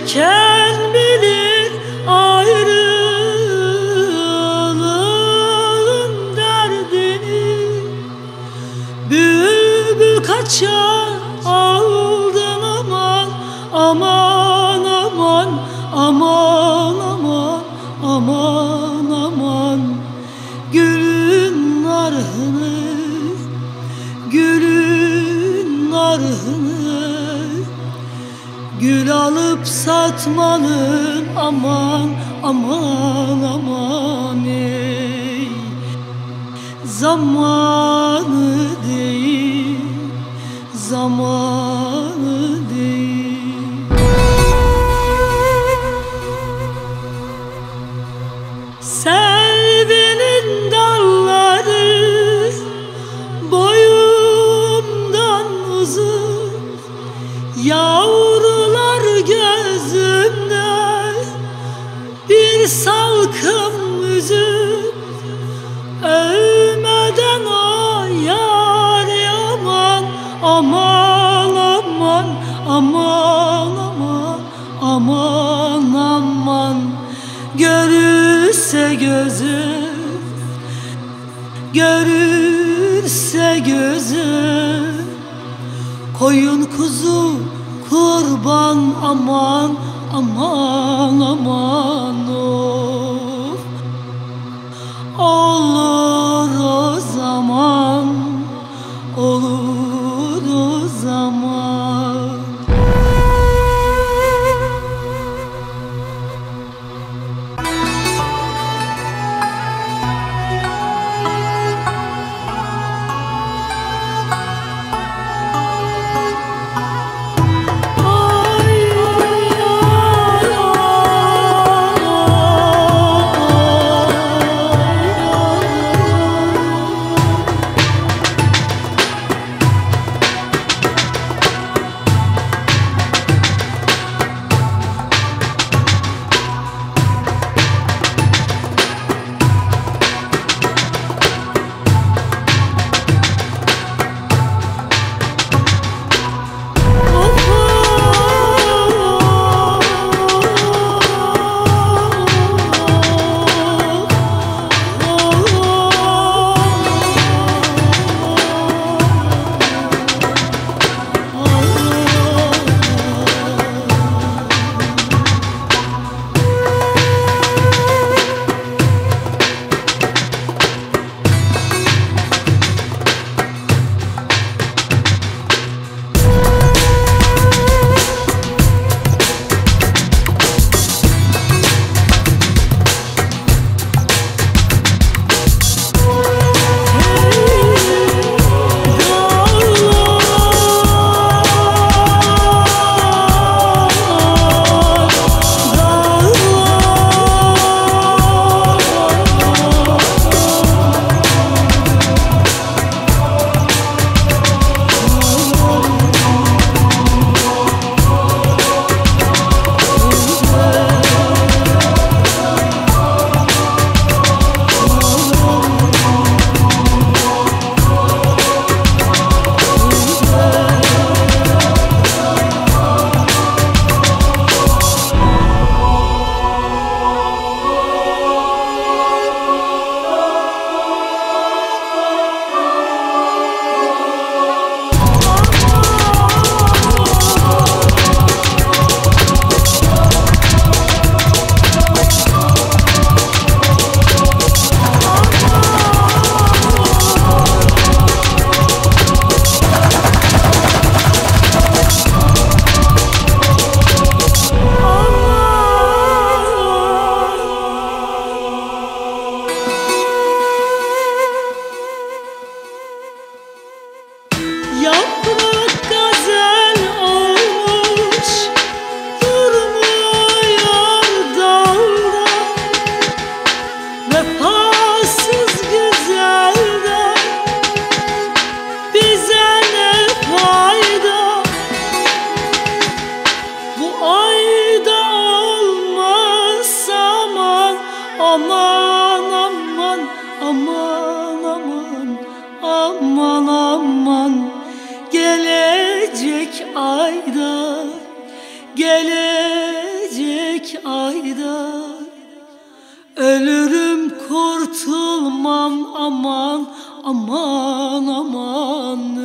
çeken bilir ayrılığın derdini. Bülbül kaçar aldın aman, aman aman, aman aman, aman aman. Gülün narhını, gülün narhını, gül alıp satmanın aman aman aman ey. Zamanı değil, zamanı değil. Selvenin dalları boyumdan uzun, yavrular gözümde bir salkım üzüm. Ölmeden o yâre aman, aman aman, aman aman, aman aman. Görürse gözüm, görürse gözüm, koyun kuzu kurban aman, aman aman of. Olur o zaman, olur o zaman. Aman aman aman aman aman aman, gelecek ayda gelecek aman aman aman aman